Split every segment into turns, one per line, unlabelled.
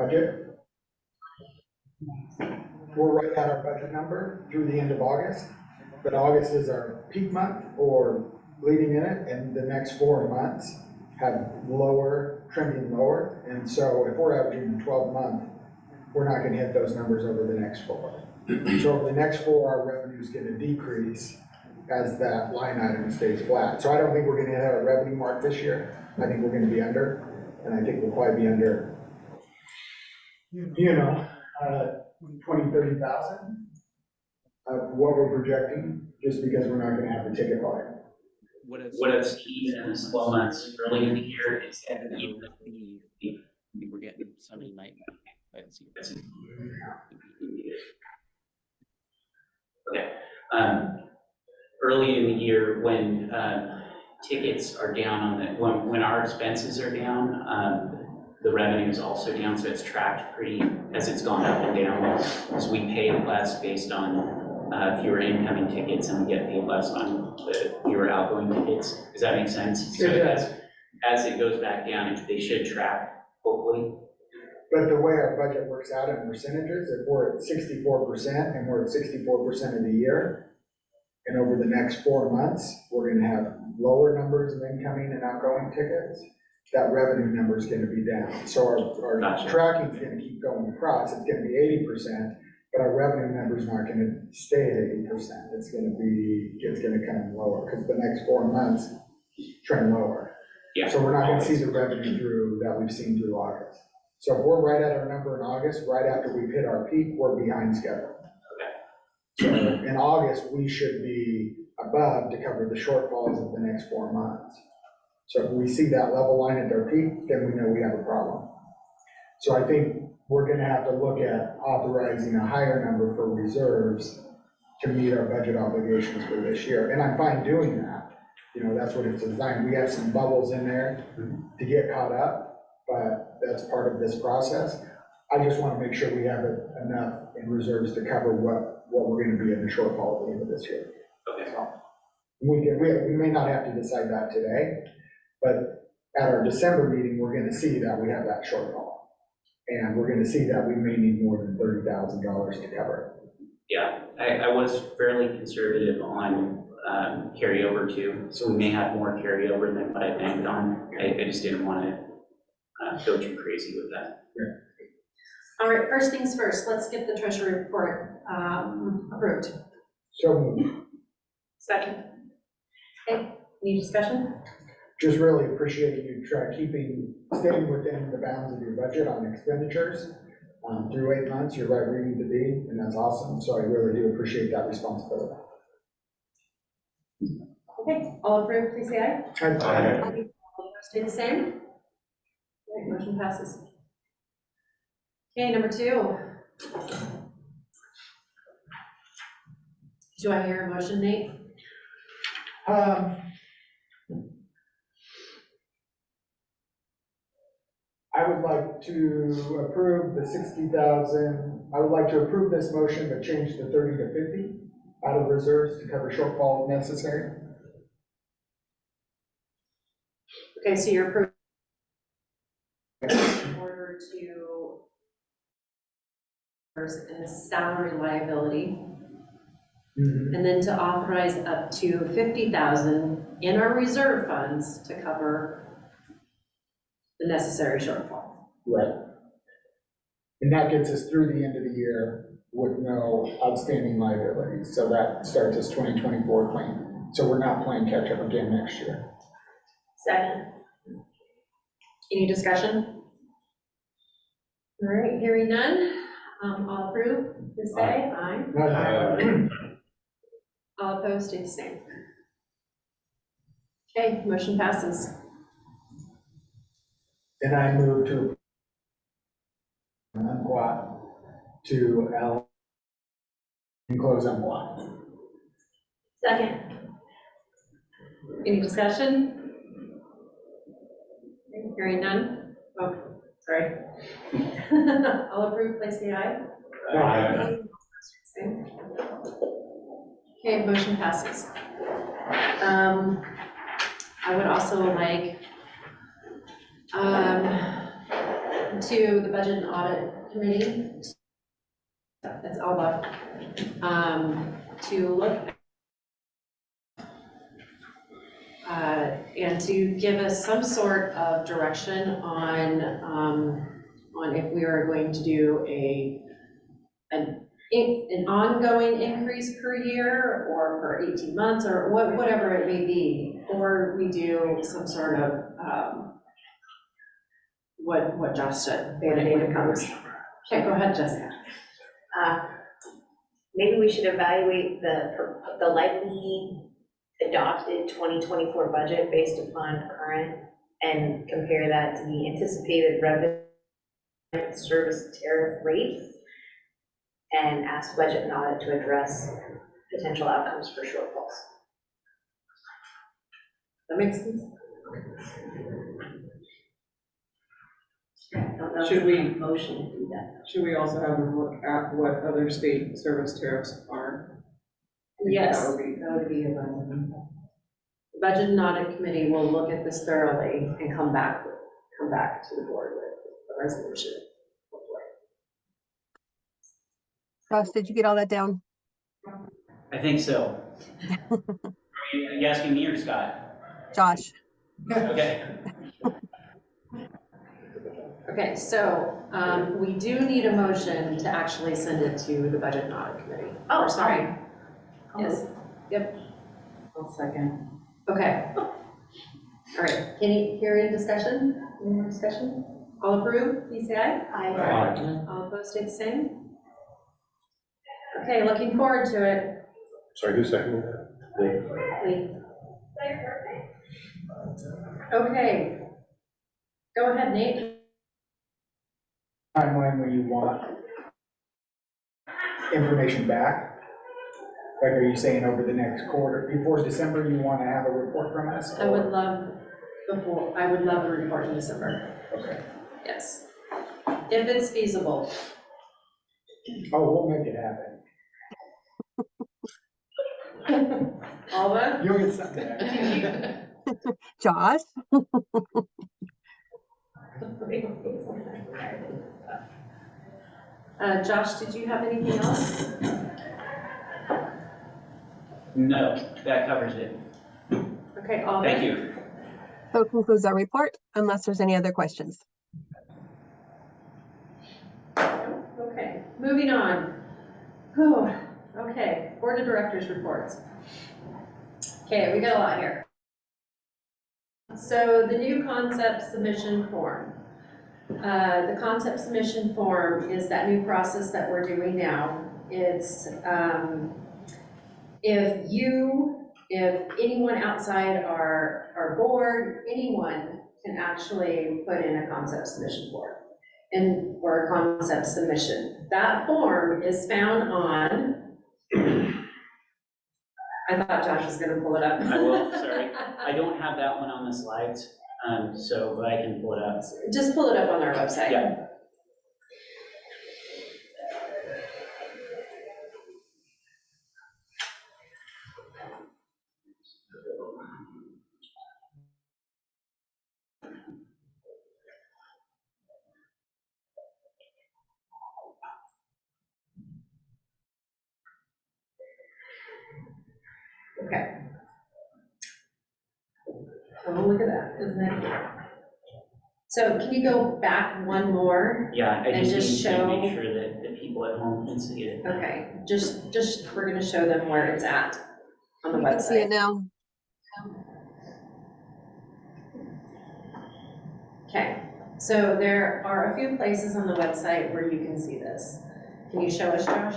budget. We're right at our budget number through the end of August, but August is our peak month or leading in it, and the next 4 months have trending lower. And so if we're averaging the 12-month, we're not gonna hit those numbers over the next 4. So over the next 4, our revenue is gonna decrease as that line item stays flat. So I don't think we're gonna hit our revenue mark this year. I think we're gonna be under, and I think we'll probably be under, 20, 30,000 of what we're projecting, just because we're not gonna have the ticket volume.
What I've seen in this 12 months early in the year is that
we were getting Sunday night.
Okay. Early in the year, when tickets are down when our expenses are down, the revenue is also down, so it's tracked as it's gone up and down. So we pay less based on fewer incoming tickets, and we get paid less on the fewer outgoing tickets. Does that make sense? So as it goes back down, they should track, hopefully.
But the way our budget works out in percentages, if we're at 64% and we're at 64% of the year, and over the next 4 months, we're gonna have lower numbers of incoming and outgoing tickets, that revenue number is gonna be down. So our
Gotcha.
tracking is gonna keep going across. It's gonna be 80%, but our revenue number is not gonna stay at 80%. It's gonna come lower, because the next 4 months trend lower.
Yeah.
So we're not gonna see the revenue that we've seen through August. So if we're right at our number in August, right after we've hit our peak, we're behind schedule. So in August, we should be above to cover the shortfalls of the next 4 months. So if we see that level line at our peak, then we know we have a problem. So I think we're gonna have to look at authorizing a higher number for reserves to meet our budget obligations for this year. And I'm fine doing that. That's what it's designed. We have some bubbles in there to get caught up, but that's part of this process. I just wanna make sure we have enough in reserves to cover what we're gonna be in the shortfall at the end of this year.
Okay.
So we may not have to decide that today, but at our December meeting, we're gonna see that we have that shortfall. And we're gonna see that we may need more than $30,000 to cover it.
Yeah, I was fairly conservative on carryover too, so we may have more carryover than what I banked on. I just didn't want to go too crazy with that.
Yeah.
All right, first things first, let's get the treasury report approved.
So moved.
Second. Okay, any discussion?
Just really appreciate you staying within the bounds of your budget on expenditures through 8 months. You're right where you need to be, and that's awesome. So I really do appreciate that responsibility.
Okay, all approved, please say aye.
Aye.
Stay the same. All right, motion passes. Okay, number 2. Do I hear a motion, Nate?
I would like to approve the 60,000. I would like to approve this motion, but change the 30 to 50 out of reserves to cover shortfall if necessary.
Okay, so you're approving in order to in the salary liability, and then to authorize up to 50,000 in our reserve funds to cover the necessary shortfall.
Right. And that gets us through the end of the year with no outstanding liabilities. So that starts as 2024 claim. So we're not playing catch up again next year.
Second. Any discussion? All right, hearing none. All approve, please say aye.
Aye.
All opposed, stay the same. Okay, motion passes.
And I move to unquat to L and close unquat.
Second. Any discussion? Hearing none. Oh, sorry. All approved, please say aye.
Aye.
Okay, motion passes. I would also like to the Budget and Audit Committee. That's Alba. To look and to give us some sort of direction on if we are going to do an ongoing increase per year or for 18 months or whatever it may be, or we do some sort of what Josh said when it comes. Okay, go ahead, Jessica.
Maybe we should evaluate the likely adopted 2024 budget based upon current and compare that to the anticipated revenue service tariff rates and ask budget and audit to address potential outcomes for shortfalls.
That makes sense?
I don't know if
Should we-
a motion to do that.
Should we also have a look at what other state service tariffs are?
Yes,
That would be-
that would be a The Budget and Audit Committee will look at this thoroughly and come back to the board with a resolution.
Josh, did you get all that down?
I think so. Are you asking me or Scott?
Josh?
Okay.
Okay, so we do need a motion to actually send it to the Budget and Audit Committee.
Oh,
Sorry. Yes, yep,
I'll second.
okay. All right, any discussion? Any more discussion? All approve, please say aye.
Aye.
All opposed, state the same. Okay, looking forward to it.
Sorry, who's seconding that?
Lee. Okay. Go ahead, Nate.
Timeline when you want information back? Like, are you saying over the next quarter, before December, you want to have a report from us?
I would love a report in December,
Okay.
yes. If it's feasible.
Oh, we'll make it happen.
Alba?
You'll get something back.
Josh?
Josh, did you have anything else?
No, that covers it.
Okay, Alba?
Thank you.
So concludes our report, unless there's any other questions.
Okay, moving on. Whew, okay, Board of Directors reports. Okay, we got a lot here. So the new concept submission form. The concept submission form is that new process that we're doing now. It's, if anyone outside our board, anyone can actually put in a concept submission form or a concept submission. That form is found on, I thought Josh was gonna pull it up.
I will, sorry. I don't have that one on the slides, but I can pull it up.
Just pull it up on our website.
Yeah.
Okay. Oh, look at that, isn't it? So can you go back one more?
Yeah, I
And
just
just
need to
show-
make sure that the people at home can see it.
Okay, we're gonna show them where it's at on the
You can see it
website.
now.
Okay, so there are a few places on the website where you can see this. Can you show us, Josh?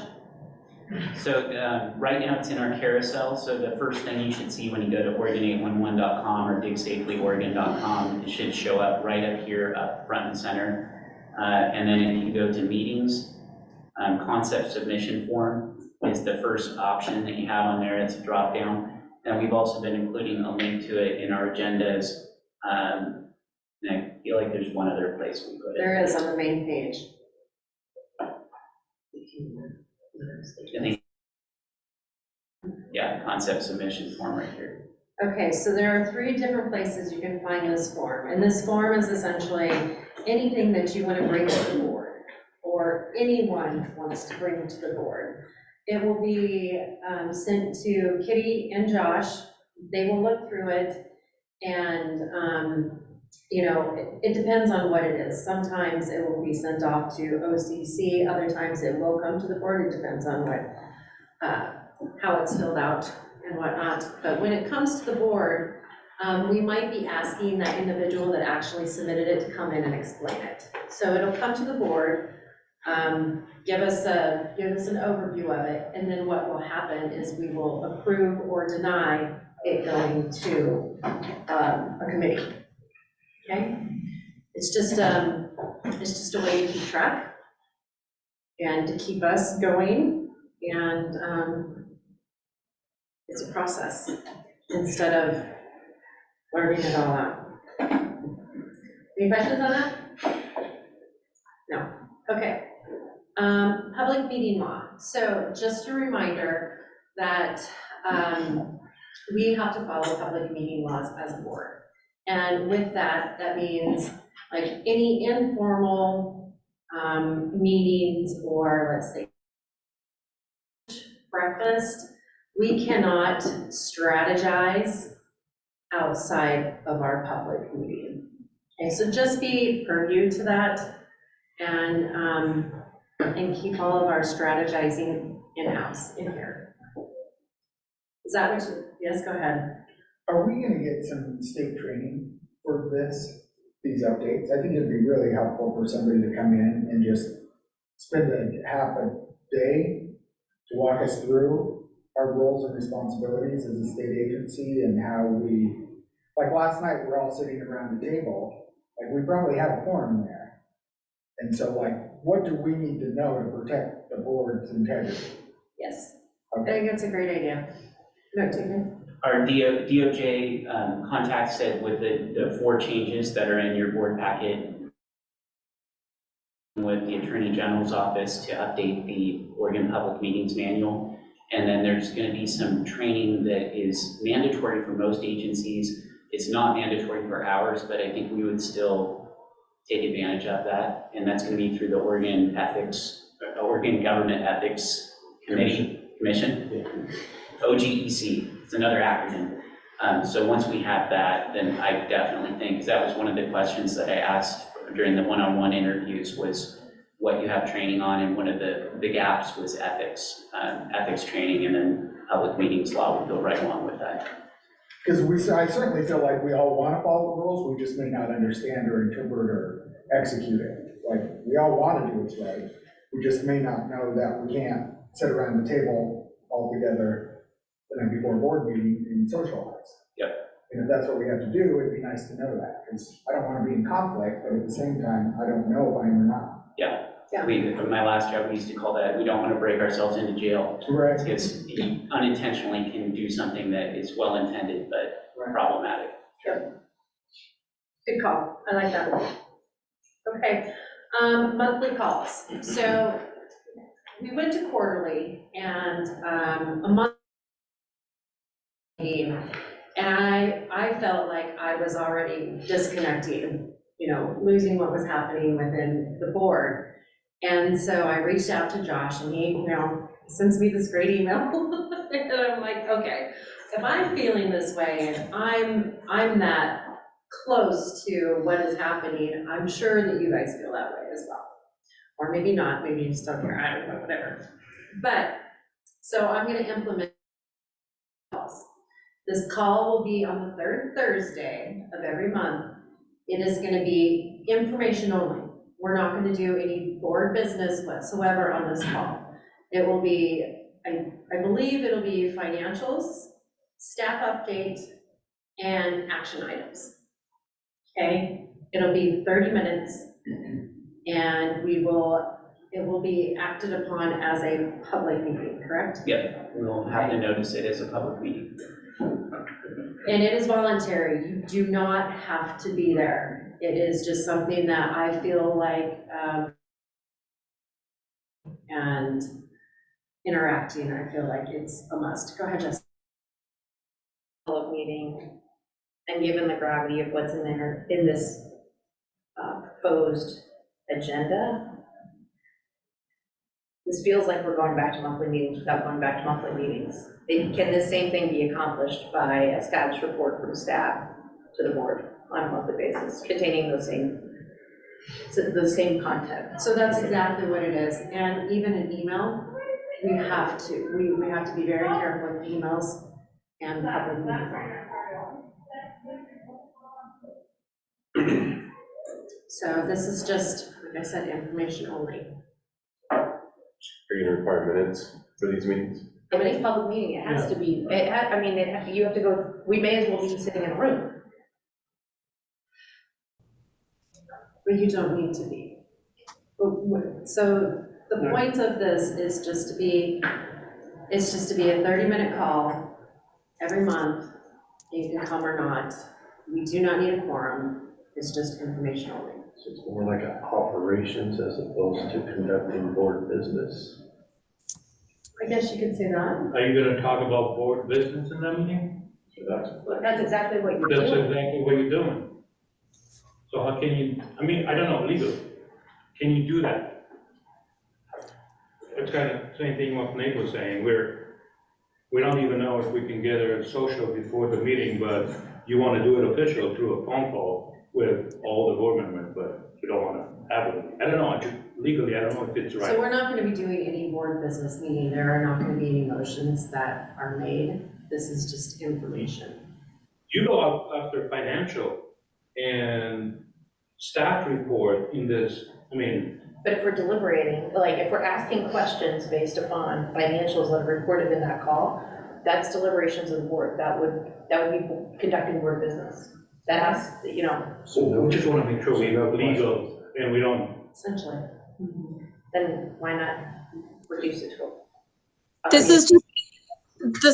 So right now it's in our carousel, so the first thing you should see when you go to Oregon811.com or digsafelyoregon.com, it should show up right up here, up front and center. And then if you go to meetings, concept submission form is the first option that you have on there. It's a drop down. And we've also been including a link to it in our agendas. And I feel like there's one other place we put it.
There is on the main page.
I think, yeah, concept submission form right here.
Okay, so there are 3 different places you can find this form, and this form is essentially anything that you want to bring to the board, or anyone wants to bring to the board. It will be sent to Kitty and Josh. They will look through it, and, you know, it depends on what it is. Sometimes it will be sent off to OCC, other times it will come to the board. It depends on what, how it's filled out and whatnot. But when it comes to the board, we might be asking that individual that actually submitted it to come in and explain it. So it'll come to the board, give us an overview of it, and then what will happen is we will approve or deny it going to a committee. Okay? It's just a way to keep track and to keep us going, and it's a process instead of learning it all out. Any questions on that? No. Okay. Public meeting law. So just a reminder that we have to follow public meeting laws as a board. And with that, that means like any informal meetings, or let's say breakfast, we cannot strategize outside of our public meeting. Okay, so just be purview to that, and keep all of our strategizing in-house in here. Is that what you, yes, go ahead.
Are we gonna get some state training for these updates? I think it'd be really helpful for somebody to come in and just spend half a day to walk us through our roles and responsibilities as a state agency, and how we, like last night, we're all sitting around the table, like we probably have a quorum there. And so like, what do we need to know to protect the board's integrity?
Yes,
Okay.
I think that's a great idea. No, Tina?
Our DOJ contact said with the 4 changes that are in your board packet with the Attorney General's office to update the Oregon Public Meetings Manual. And then there's going to be some training that is mandatory for most agencies. It's not mandatory for ours, but I think we would still take advantage of that. And that's going to be through the Oregon Government Ethics Commission, OGEC. It's another acronym. So once we have that, then I definitely think, because that was one of the questions that I asked during the one-on-one interviews, was what you have training on, and one of the gaps was ethics training, and then public meetings law would go right along with that.
Because I certainly feel like we all want to follow the rules, we just may not understand or interpret or execute it. Like, we all want to do what's right, we just may not know that we can't sit around the table all together the night before a board meeting and socialize.
Yep.
And if that's what we have to do, it'd be nice to know that, because I don't want to be in conflict, but at the same time, I don't know if I am or not.
Yeah.
Yeah.
My last job, we used to call that, we don't want to break ourselves into jail.
Right.
Because you unintentionally can do something that is well-intended, but
Right.
problematic.
Good call, I like that. Okay, monthly calls. So we went to quarterly, and a month meeting, and I felt like I was already disconnecting, you know, losing what was happening within the board. And so I reached out to Josh, and he, you know, sends me this great email. And I'm like, okay, if I'm feeling this way, and I'm that close to what is happening, I'm sure that you guys feel that way as well. Or maybe not, maybe you just don't care, I don't know, whatever. But, so I'm gonna implement calls. This call will be on the 3rd Thursday of every month. It is gonna be information only. We're not gonna do any board business whatsoever on this call. It will be, I believe it'll be financials, staff update, and action items. Okay, it'll be 30 minutes, and it will be acted upon as a public meeting, correct?
Yep, we'll have to notice it as a public meeting.
And it is voluntary, you do not have to be there. It is just something that I feel like, and interacting, I feel like it's a must. Go ahead, Jessica.
All of me meeting, and given the gravity of what's in there, in this proposed agenda, this feels like we're going back to monthly meetings without going back to monthly meetings. Can the same thing be accomplished by a status report from staff to the board on a monthly basis, containing the same content?
So that's exactly what it is, and even an email, we have to be very careful with emails and public meetings. So this is just, like I said, information only.
Are you gonna require minutes for these meetings?
I mean, it's a public meeting, it has to be, you have to go, we may as well be sitting in a room.
But you don't need to be. So the point of this is just to be, it's just to be a 30-minute call every month. You can come or not. We do not need a quorum. It's just information only.
So it's more like a operations as opposed to conducting board business.
I guess you could say that.
Are you gonna talk about board business in that meeting?
So that's,
That's exactly what you're
That's
doing.
exactly what you're doing. So how can you, I mean, I don't know, legally, can you do that? It's kind of same thing what Nate was saying, we don't even know if we can get a social before the meeting, but you want to do it official through a phone call with all the board members, but you don't want to have it. I don't know, legally, I don't know if it's
So
right.
we're not going to be doing any board business, meaning there are not going to be any motions that are made. This is just information.
You go out after financial and staff report in this, I mean,
But if we're deliberating, like if we're asking questions based upon financials that are reported in that call, that's deliberations of the board. That would be conducting board business. That has, you know,
we just want to make sure we have legal and we don't.
Essentially.
then why not reduce it to a
This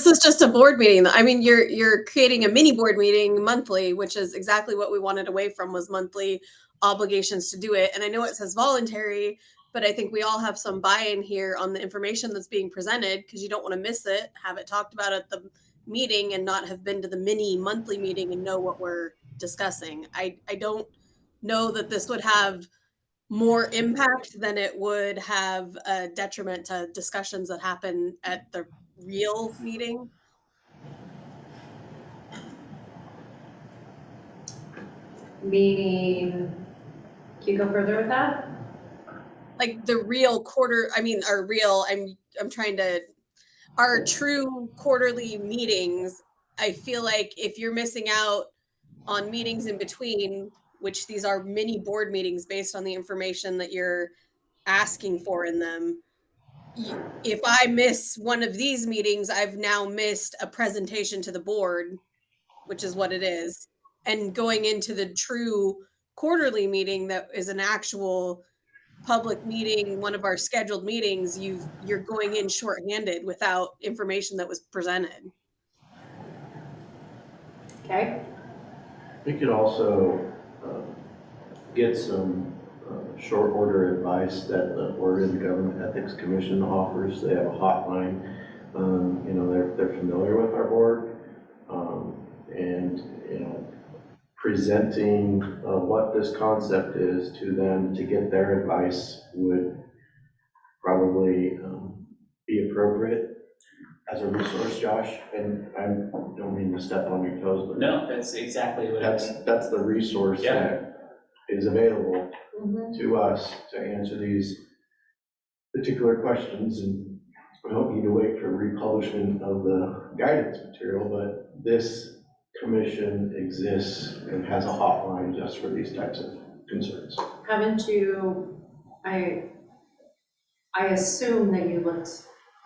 is just a board meeting. I mean, you're creating a mini board meeting monthly, which is exactly what we wanted away from, was monthly obligations to do it. And I know it says voluntary, but I think we all have some buy-in here on the information that's being presented, because you don't want to miss it, have it talked about at the meeting and not have been to the mini monthly meeting and know what we're discussing. I don't know that this would have more impact than it would have a detriment to discussions that happen at the real meeting.
Meaning, can you go further with that?
Like the real quarter, I mean, our real, I'm trying to, our true quarterly meetings, I feel like if you're missing out on meetings in between, which these are mini board meetings based on the information that you're asking for in them, if I miss one of these meetings, I've now missed a presentation to the board, which is what it is. And going into the true quarterly meeting that is an actual public meeting, one of our scheduled meetings, you're going in shorthanded without information that was presented.
Okay.
We could also get some short order advice that the Oregon Government Ethics Commission offers. They have a hotline. You know, they're familiar with our board, and you know, presenting what this concept is to them to get their advice would probably be appropriate as a resource, Josh. And I don't mean to step on your toes, but
No, that's exactly what I think.
that's the resource
Yeah.
that is available
Mm-hmm.
to us to answer these particular questions. And we don't need to wait for republishment of the guidance material, but this commission exists and has a hotline just for these types of concerns.
Haven't you, I assume that you looked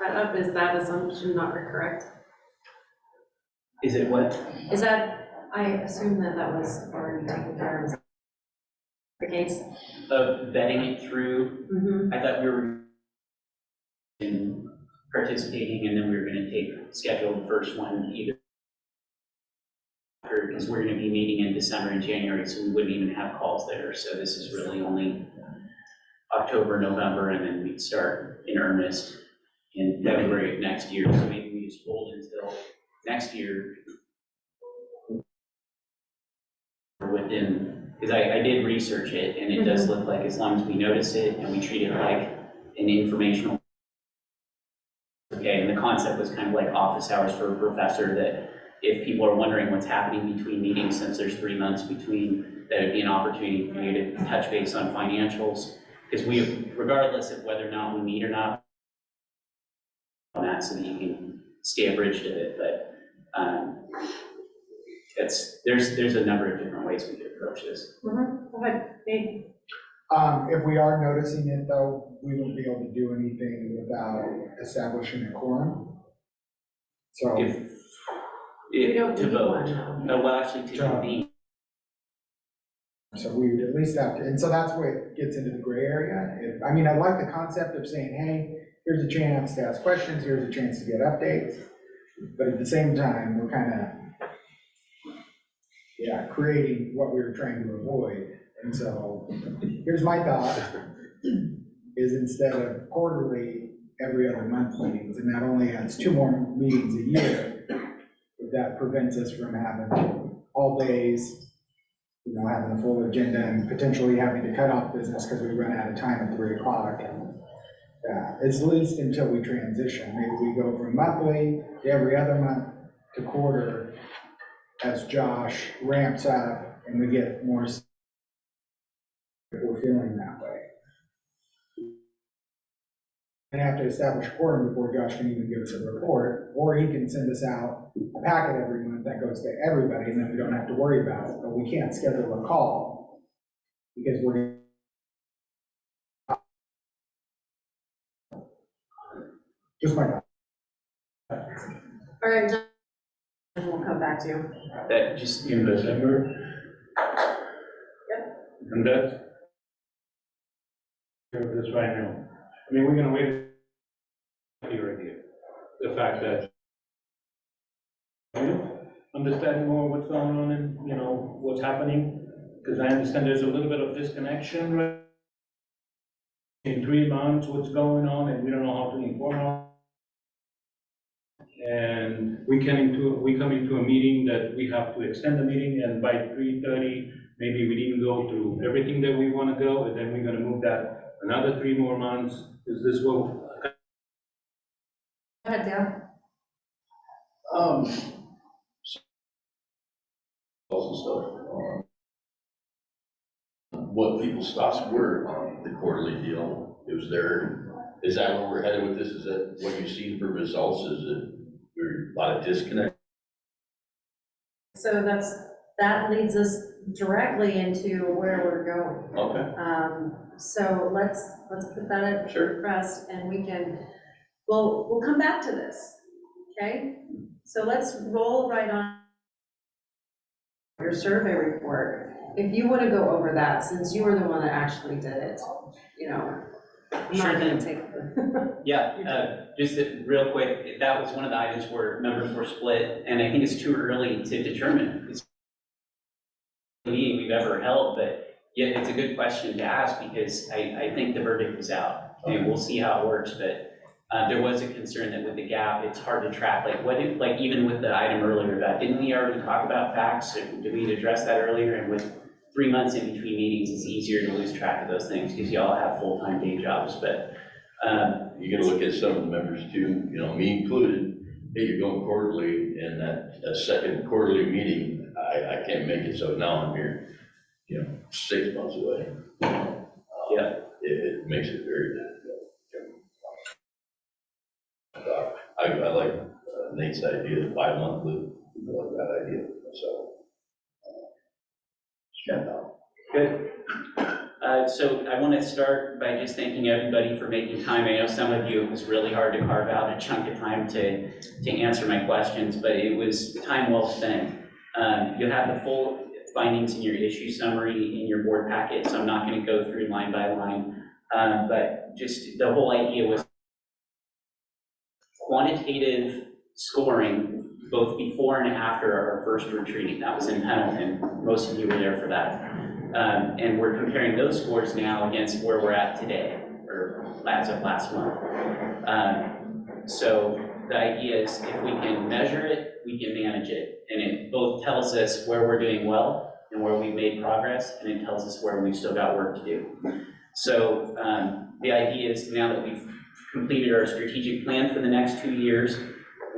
that up. Is that assumption not correct?
Is it what?
Is that, I assume that was already taken care of. The case?
Of vetting it through,
Mm-hmm.
I thought we were participating and then we were gonna schedule the first one either, because we're gonna be meeting in December and January, so we wouldn't even have calls there. So this is really only October, November, and then we'd start in earnest in February of next year. So maybe we just hold until next year within, because I did research it, and it does look like as long as we notice it and we treat it like an informational. Okay, and the concept was kind of like office hours for a professor, that if people are wondering what's happening between meetings, since there's 3 months between, that would be an opportunity for you to touch base on financials. Because we, regardless of whether or not we meet or not, on that, so that you can stay abridged of it, but there's a number of different ways we could approach this.
Go ahead, Nate.
If we are noticing it though, we won't be able to do anything without establishing a quorum. So,
We don't
To
need
vote.
one, though.
No, well, actually, to convene.
so we would at least have to, and so that's where it gets into the gray area. I mean, I like the concept of saying, hey, here's a chance to ask questions, here's a chance to get updates. But at the same time, we're kind of, creating what we were trying to avoid. And so, here's my thought, is instead of quarterly, every other month meetings, and that only adds 2 more meetings a year, that prevents us from having all days, having a full agenda and potentially having to cut off business because we run out of time at 3 o'clock. And it's at least until we transition. Maybe we go from monthly to every other month to quarter as Josh ramps up and we get more, if we're feeling that way. And have to establish a quorum before Josh can even give us a report, or he can send us out a packet every month that goes to everybody, and then we don't have to worry about it. But we can't schedule a call because we're just my thought.
All right, John, and we'll come back to you.
That just,
In December?
Yep.
And that's, this right now. I mean, we're gonna wait your idea. The fact that, understanding more what's going on and, what's happening, because I understand there's a little bit of disconnection, right? In 3 months, what's going on, and we don't know how to inform our. And we come into a meeting that we have to extend the meeting, and by 3:30, maybe we didn't go through everything that we want to go, and then we're gonna move that another 3 more months. Is this what?
Go ahead, Dale.
What people's thoughts were on the quarterly deal. Is that where we're headed with this? Is that what you've seen for results? Is it, there's a lot of disconnect?
So that leads us directly into where we're going.
Okay.
So let's put that at rest, and we'll come back to this, okay? So let's roll right on your survey report. If you want to go over that, since you were the one that actually did it, I'm
Sure
not gonna
thing.
take the.
Yeah, just real quick, that was one of the items where members were split, and I think it's too early to determine. It's a meeting we've ever held, but yeah, it's a good question to ask, because I think the verdict is out, and we'll see how it works, but there was a concern that with the gap, it's hard to track, like even with the item earlier, didn't we already talk about facts? Did we address that earlier? And with 3 months in between meetings, it's easier to lose track of those things, because y'all have full-time day jobs, but.
You gotta look at some of the members too, me included. Hey, you're going quarterly, and that second quarterly meeting, I can't make it, so now I'm here, 6 months away. It makes it very difficult. I like Nate's idea, bi-monthly, I like that idea, so.
Good. So I want to start by just thanking everybody for making time. I know some of you, it was really hard to carve out a chunk of time to answer my questions, but it was time well spent. You have the full findings in your issue summary in your board packet, so I'm not going to go through line by line. But just the whole idea was quantitative scoring, both before and after our first retreat. That was in Pendleton. Most of you were there for that. And we're comparing those scores now against where we're at today, or as of last month. So the idea is if we can measure it, we can manage it. And it both tells us where we're doing well and where we've made progress, and it tells us where we've still got work to do. So the idea is now that we've completed our strategic plan for the next 2 years,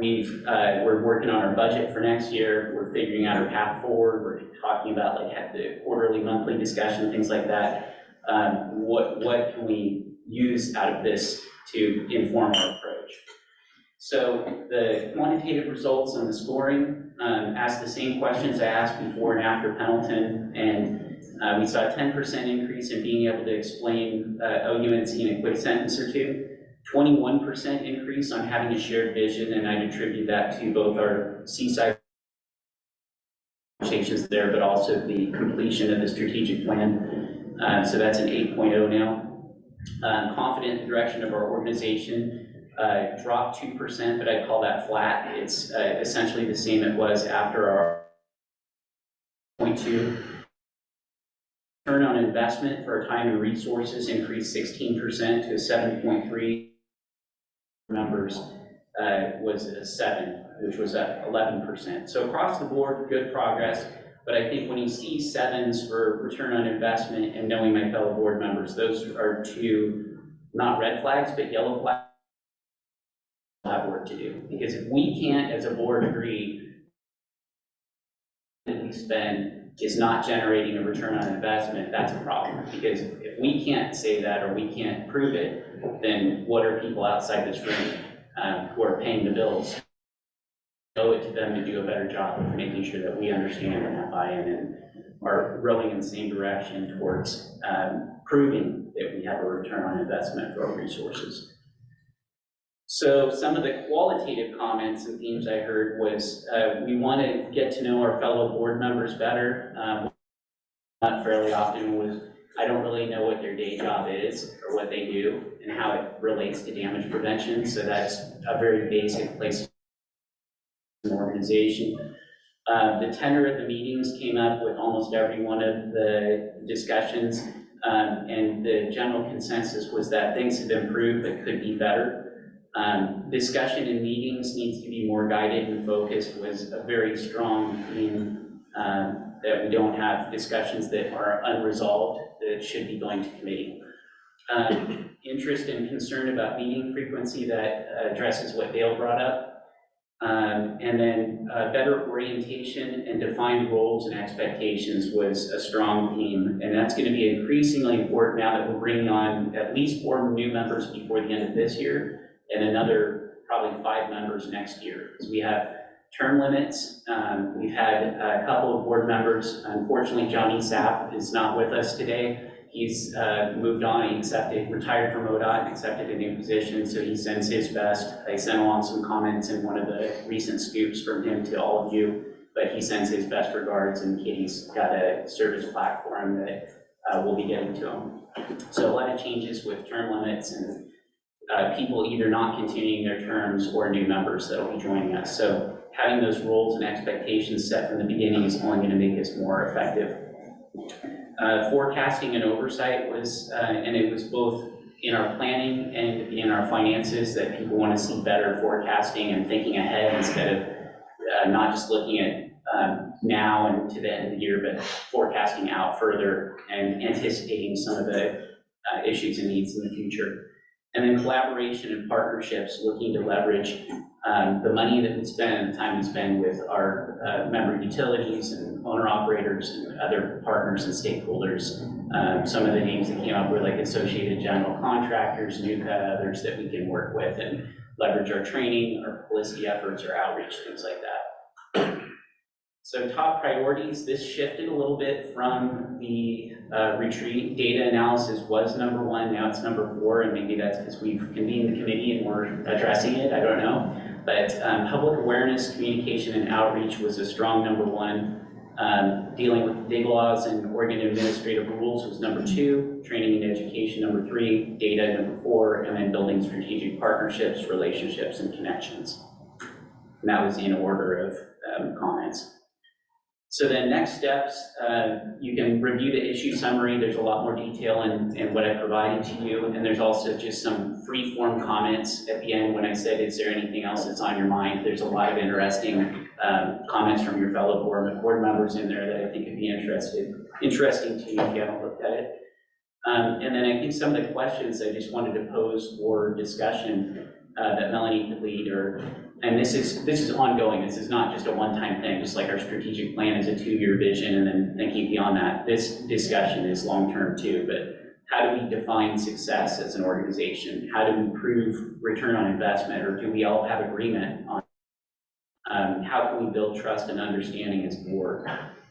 we're working on our budget for next year, we're figuring out our path forward, we're talking about like the quarterly, monthly discussion, things like that. What can we use out of this to inform our approach? So the quantitative results and the scoring ask the same questions I asked before and after Pendleton, and we saw a 10% increase in being able to explain OUNC in a quick sentence or two, 21% increase on having a shared vision, and I'd attribute that to both our Seaside conversations there, but also the completion of the strategic plan. So that's an 8.0 now. Confident in the direction of our organization. Dropped 2%, but I'd call that flat. It's essentially the same it was after our 0.2. Return on investment for our time and resources increased 16% to a 7.3. Numbers was a 7, which was at 11%. So across the board, good progress. But I think when you see 7s for return on investment and knowing my fellow board members, those are two, not red flags, but yellow flags. Have work to do, because if we can't as a board agree that we spend is not generating a return on investment, that's a problem. Because if we can't say that or we can't prove it, then what are people outside this room who are paying the bills? Owe it to them to do a better job of making sure that we understand and have buy-in and are rowing in the same direction towards proving that we have a return on investment for our resources. So some of the qualitative comments and themes I heard was we want to get to know our fellow board members better. Not fairly often was, I don't really know what their day job is or what they do and how it relates to damage prevention. So that's a very basic place in an organization. The tenor of the meetings came up with almost every one of the discussions, and the general consensus was that things have improved but could be better. Discussion in meetings needs to be more guided and focused was a very strong theme, that we don't have discussions that are unresolved that should be going to committee. Interest and concern about meeting frequency, that addresses what Dale brought up. And then better orientation and defined roles and expectations was a strong theme, and that's going to be increasingly important now that we're bringing on at least 4 new members before the end of this year, and another probably 5 members next year. So we have term limits. We've had a couple of board members. Unfortunately, Johnny Sapp is not with us today. He's moved on. He retired from ODOT and accepted a new position, so he sends his best. I sent along some comments in one of the recent scoops from him to all of you, but he sends his best regards, and Kitty's got a service plaque for him that we'll be getting to him. So a lot of changes with term limits and people either not continuing their terms or new members that will be joining us. So having those roles and expectations set from the beginning is only going to make us more effective. Forecasting and oversight was, and it was both in our planning and in our finances, that people want to see better forecasting and thinking ahead instead of not just looking at now and to the end of the year, but forecasting out further and anticipating some of the issues and needs in the future. And then collaboration and partnerships, looking to leverage the money that we spend and the time we spend with our member utilities and owner-operators and other partners and stakeholders. Some of the names that came up were like Associated General Contractors, NUCA, others that we can work with and leverage our training, our publicity efforts, our outreach, things like that. So top priorities, this shifted a little bit from the retreat. Data analysis was number 1, now it's number 4, and maybe that's because we've convened the committee and we're addressing it, I don't know. But public awareness, communication, and outreach was a strong number 1. Dealing with big laws and Oregon administrative rules was number 2. Training and education, number 3. Data, number 4. And then building strategic partnerships, relationships, and connections. And that was in order of comments. So then next steps, you can review the issue summary. There's a lot more detail in what I provided to you. And there's also just some free form comments at the end when I said, is there anything else that's on your mind? There's a lot of interesting comments from your fellow board members in there that I think would be interesting to you if you haven't looked at it. And then I think some of the questions I just wanted to pose for discussion that Melanie could lead, and this is ongoing. This is not just a one-time thing, just like our strategic plan is a 2-year vision and then thinking beyond that. This discussion is long-term too, but how do we define success as an organization? How do we prove return on investment, or do we all have agreement on how can we build trust and understanding as a board?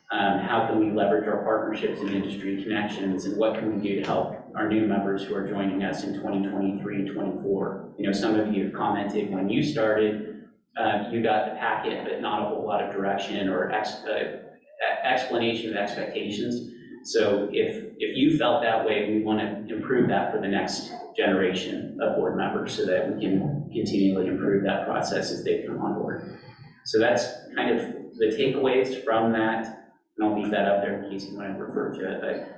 How can we leverage our partnerships and industry connections, and what can we do to help our new members who are joining us in 2023, 24? You know, some of you have commented when you started, you got the packet, but not a whole lot of direction or explanation of expectations. So if you felt that way, we want to improve that for the next generation of board members so that we can continually improve that process as they come on board. So that's kind of the takeaways from that. And I'll leave that up there in case you want to refer to it. But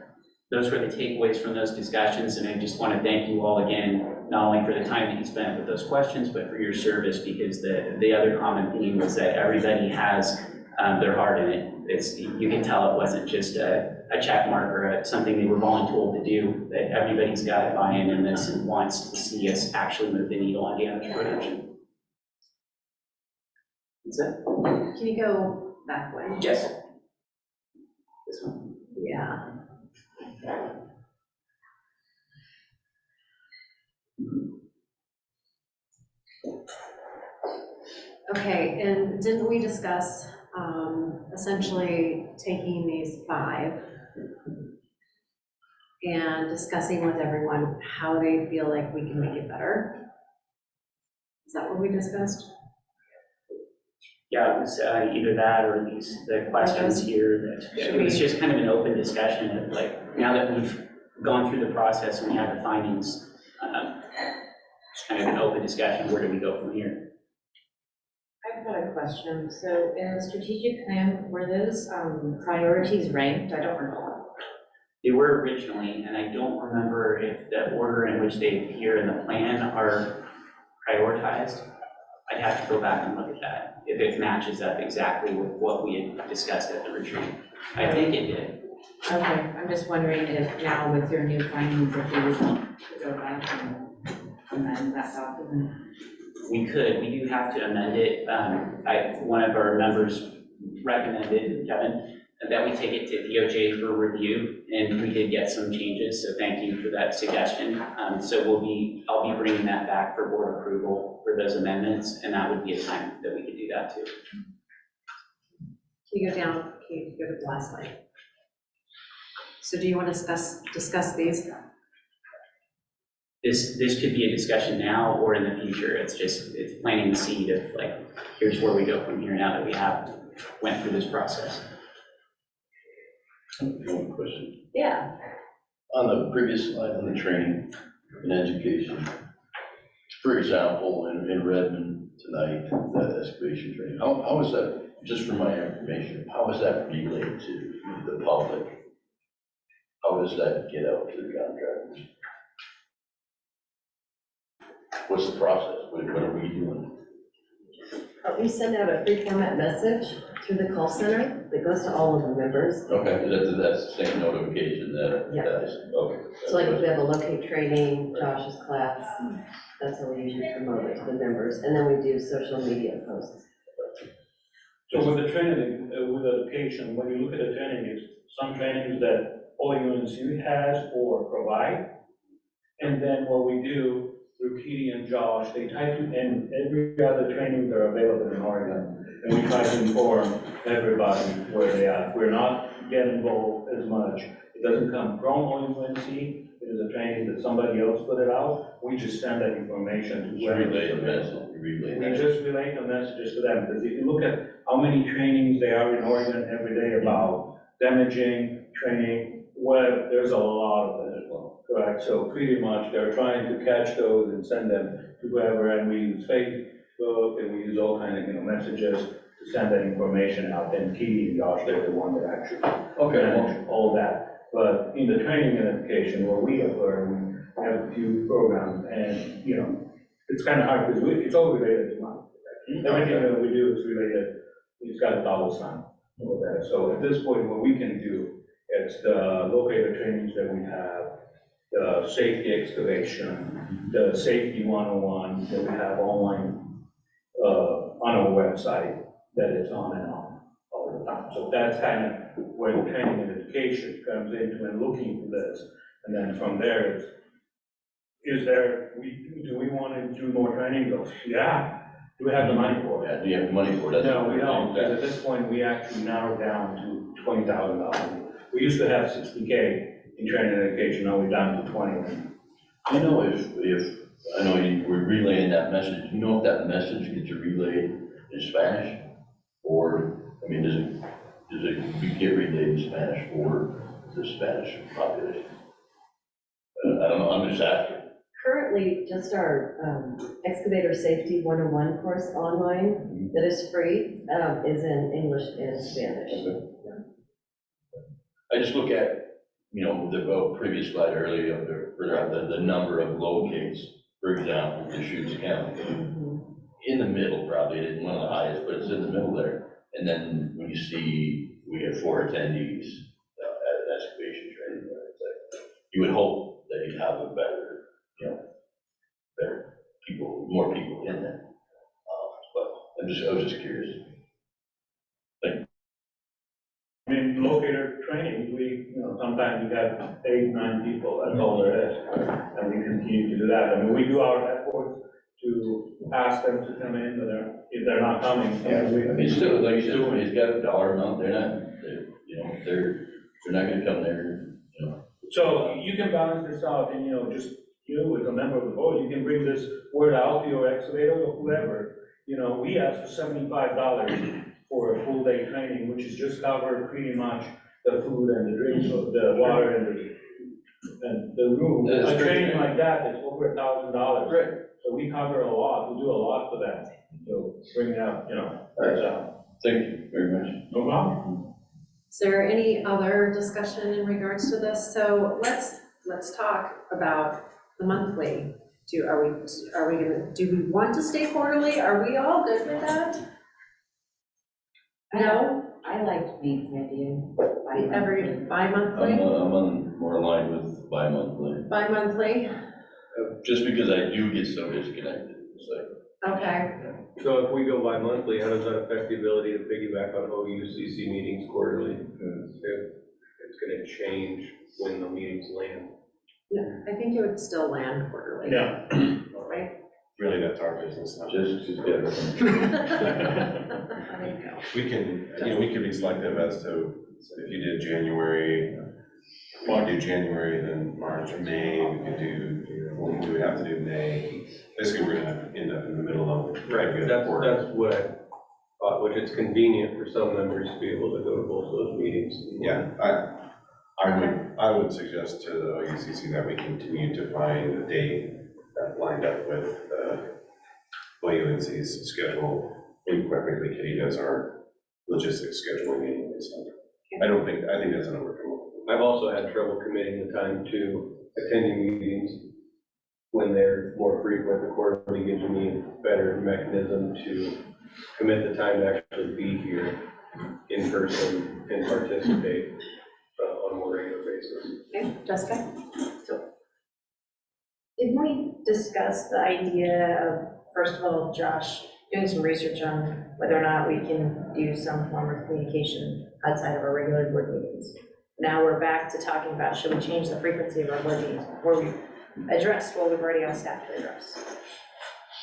those were the takeaways from those discussions. And I just want to thank you all again, not only for the time that you spent with those questions, but for your service, because the other common theme was that everybody has their heart in it. You can tell it wasn't just a check mark or something they were voluntold to do, that everybody's got a buy-in in this and wants to see us actually move the needle on damage prevention. That's it.
Can you go back one?
Yes. This one.
Yeah. Okay, and didn't we discuss essentially taking these 5 and discussing with everyone how they feel like we can make it better? Is that what we discussed?
Yeah, it was either that or the questions here. It was just kind of an open discussion of, like, now that we've gone through the process and we have the findings, just kind of an open discussion. Where do we go from here?
I've got a question. So in the strategic plan, were those priorities ranked? I don't recall.
They were originally, and I don't remember if the order in which they appear in the plan are prioritized. I'd have to go back and look at that, if it matches up exactly with what we had discussed at the retreat. I think it did.
Okay, I'm just wondering if now with your new findings, if we would go back and amend that document.
We could. We do have to amend it. One of our members recommended, Kevin, that we take it to DOJ for review, and we did get some changes, so thank you for that suggestion. So I'll be bringing that back for board approval for those amendments, and that would be a time that we could do that too.
Can you go down, can you go to the last slide? So do you want to discuss these?
This could be a discussion now or in the future. It's planting the seed of, like, here's where we go from here now that we went through this process.
One question.
Yeah.
On the previous slide, on the training and education, for example, in Redmond tonight, that excavation training, how is that, just for my information, how is that relayed to the public? How does that get out to the contractors? What's the process? What are we doing?
We send out a free format message through the call center that goes to all of the members.
Okay, that's the same notification that,
Yeah.
okay.
So like if we have a locate training, Josh's class, that's how we usually promote it to the members. And then we do social media posts.
So with the training, with the education, when you look at the training, it's some trainings that OUNC has or provide. And then what we do through Petey and Josh, they try to end every other training that are available in Oregon. And we try to inform everybody where they are. We're not getting involved as much. It doesn't come from OUNC. It is a training that somebody else put it out. We just send that information to whoever.
Relay the message.
We just relay the messages to them, because if you look at how many trainings there are in Oregon every day about damaging, training, web, there's a lot of that as well, correct? So pretty much they're trying to catch those and send them to whoever, and we use Facebook, and we use all kind of, messages to send that information out. And Petey and Josh, they're the one that actually manage all that. But in the training and education, where we occur, we have a few programs, and, it's kind of hard, because it's all related to money. Everything that we do is related It's got a dollar sign over there. So at this point, what we can do, it's the locator trainings that we have, the safety excavation, the safety 101 that we have online, on our website, that is on and on all the time. So that's kind of where the training and education comes into and looking for this. And then from there, it's, do we want to do more training? Goes, yeah. Do we have the money for it?
Yeah, do you have the money for it?
No, we don't, because at this point, we actually narrowed down to $20,000. We used to have 60K in training and education, now we're down to 20.
You know, if, I know we're relaying that message, you know if that message gets relayed in Spanish? Or, I mean, does it get relayed in Spanish for the Spanish population? I don't know, I'm just asking.
Currently, just our excavator safety 101 course online that is free is in English and Spanish.
I just look at, you know, the previous slide earlier, up there, for the number of locates, for example, Deschutes County. In the middle, probably, it isn't one of the highest, but it's in the middle there. And then when you see, we have 4 attendees at excavation training, it's like, you would hope that you'd have a better, you know, better people, more people in there. But I was just curious.
I mean, locator training, sometimes we have 8, 9 people, that's all there is. And we continue to do that. I mean, we do our efforts to ask them to come in, but if they're not coming.
Yeah, I mean, still, like you said, somebody's got a dollar amount, they're not gonna come there, you know.
So you can balance this out and, just you as a member of the board, you can bring this word out to your excavator or whoever. We ask for $75 for a full day training, which is just cover pretty much the food and the drinks, the water and the room. A training like that is over $1,000.
Right.
So we cover a lot, we do a lot for that. So bring it out, that's out.
Thank you very much.
No problem.
Is there any other discussion in regards to this? So let's talk about the monthly. Do we want to stay quarterly? Are we all good with that? No?
I like Beats idea.
Every bi-monthly?
I'm on more aligned with bi-monthly.
Bi-monthly,
Just because I do get so disconnected, it's like.
okay.
So if we go bi-monthly, how does that affect the ability to piggyback on OUCC meetings quarterly? It's gonna change when the meetings land.
Yeah, I think it would still land quarterly.
Yeah.
Right?
Really, that's our business now.
Just get it.
There you go.
We can, we can be selective as to if you did January, then March, May, we could do, when do we have to do May? Basically, we're gonna end up in the middle of.
Right, that's what I thought, which it's convenient for some members to be able to go to both those meetings.
Yeah, I would suggest to the OUCC that we continue to find a date that lined up with OUNC's schedule. And quite frankly, Kitty does our logistics scheduling anyway, so I think that's an overcome.
I've also had trouble committing the time to attending meetings when they're more frequent. The quarterly gives me a better mechanism to commit the time to actually be here in person and participate on a more regular basis.
Okay, Jessica?
Did we discuss the idea of, first of all, Josh, doing some research on whether or not we can do some form of communication outside of our regular board meetings? Now we're back to talking about, should we change the frequency of our board meetings? Were we addressed what we've already asked staff to address?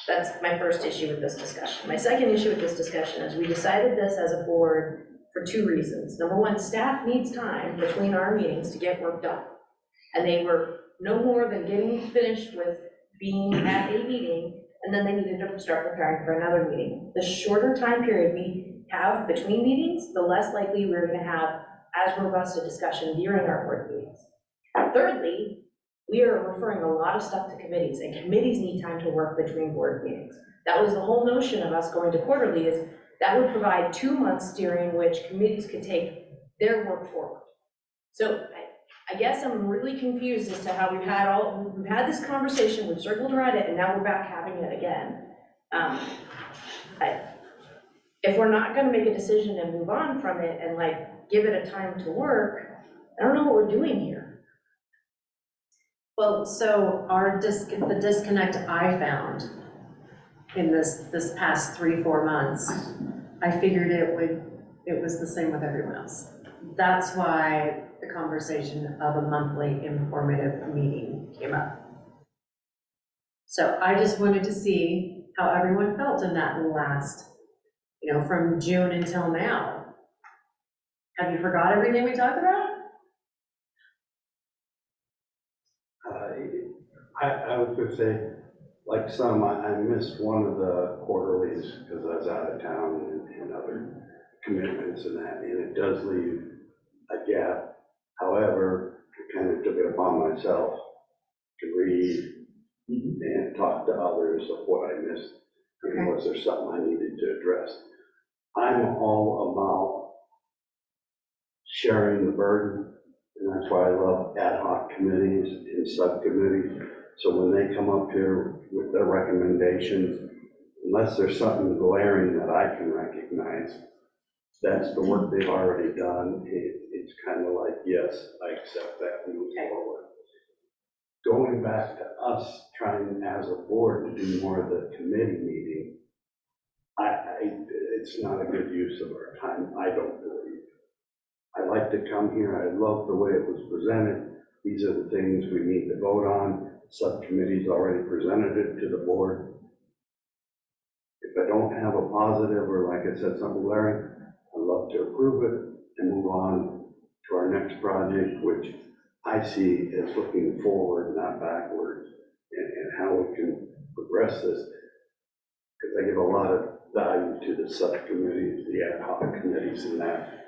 That's my first issue with this discussion. My second issue with this discussion is we decided this as a board for 2 reasons. Number one, staff needs time between our meetings to get work done. And they were no more than getting finished with being at a meeting, and then they needed to start preparing for another meeting. The shorter time period we have between meetings, the less likely we're gonna have as robust a discussion during our board meetings. Thirdly, we are referring a lot of stuff to committees, and committees need time to work between board meetings. That was the whole notion of us going to quarterly, is that would provide 2 months during which committees could take their work forward. So I guess I'm really confused as to how we've had this conversation, we've circled around it, and now we're back having it again. if we're not gonna make a decision and move on from it and like give it a time to work, I don't know what we're doing here.
Well, so the disconnect I found in this past 3-4 months, I figured it was the same with everyone else. That's why the conversation of a monthly informative meeting came up. So I just wanted to see how everyone felt in that last, from June until now. Have you forgot everything we talked about?
I was gonna say, like some, I missed one of the quarterlies because I was out of town and other commitments and that, and it does leave a gap. However, I kind of took it upon myself to read and talk to others of what I missed, and was there something I needed to address. I'm all about sharing the burden, and that's why I love ad hoc committees and subcommittees. So when they come up here with their recommendations, unless there's something glaring that I can recognize, that's the work they've already done. It's kind of like, yes, I accept that and move forward. Going back to us trying as a board to do more of the committee meeting, it's not a good use of our time, I don't believe. I like to come here, I love the way it was presented. These are the things we need to vote on. Subcommittee's already presented it to the board. If I don't have a positive, or like I said, something glaring, I'd love to approve it and move on to our next project, which I see as looking forward, not backwards, and how we can progress this. Because I give a lot of value to the subcommittees, the ad hoc committees and that.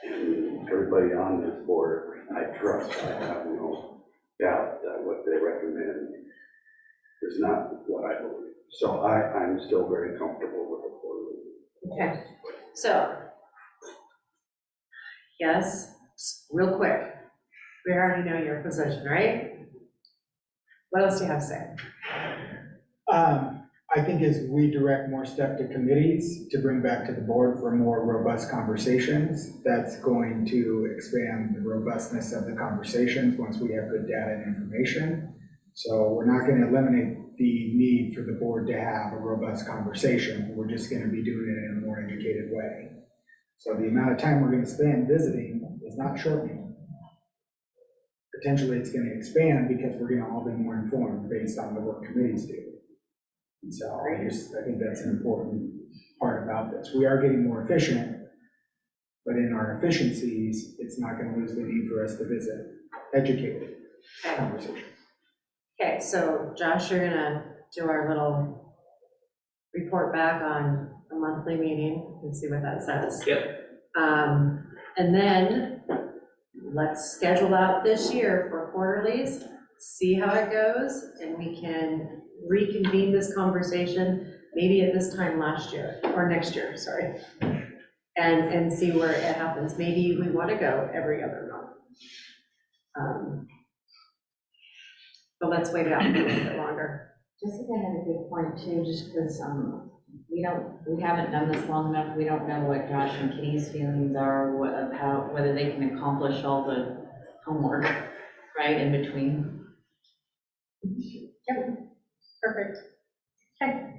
And everybody on this board, I trust, I have no doubt that what they recommend is not what I believe. So I'm still very comfortable with the quarterly.
Okay, so, yes, real quick, we already know your position, right? What else do you have to say?
I think as we direct more stuff to committees to bring back to the board for more robust conversations, that's going to expand the robustness of the conversations once we have good data and information. So we're not going to eliminate the need for the board to have a robust conversation. We're just going to be doing it in a more educated way. So the amount of time we're going to spend visiting is not shortening. Potentially it's going to expand because we're going to all be more informed based on the work committees do. And so I think that's an important part about this. We are getting more efficient, but in our efficiencies, it's not going to lose the need for us to visit educated conversations.
Okay, so Josh, you're gonna do our little report back on a monthly meeting and see what that says.
Yep.
And then let's schedule out this year for quarterlies, see how it goes, and we can reconvene this conversation maybe at this time last year, or next year, sorry, and see where it happens. Maybe we want to go every other month. But let's wait it out a little bit longer.
Jessica had a good point too, just because we haven't done this long enough. We don't know what Josh and Kitty's feelings are, whether they can accomplish all the homework, right, in between.
Yep, perfect. Okay.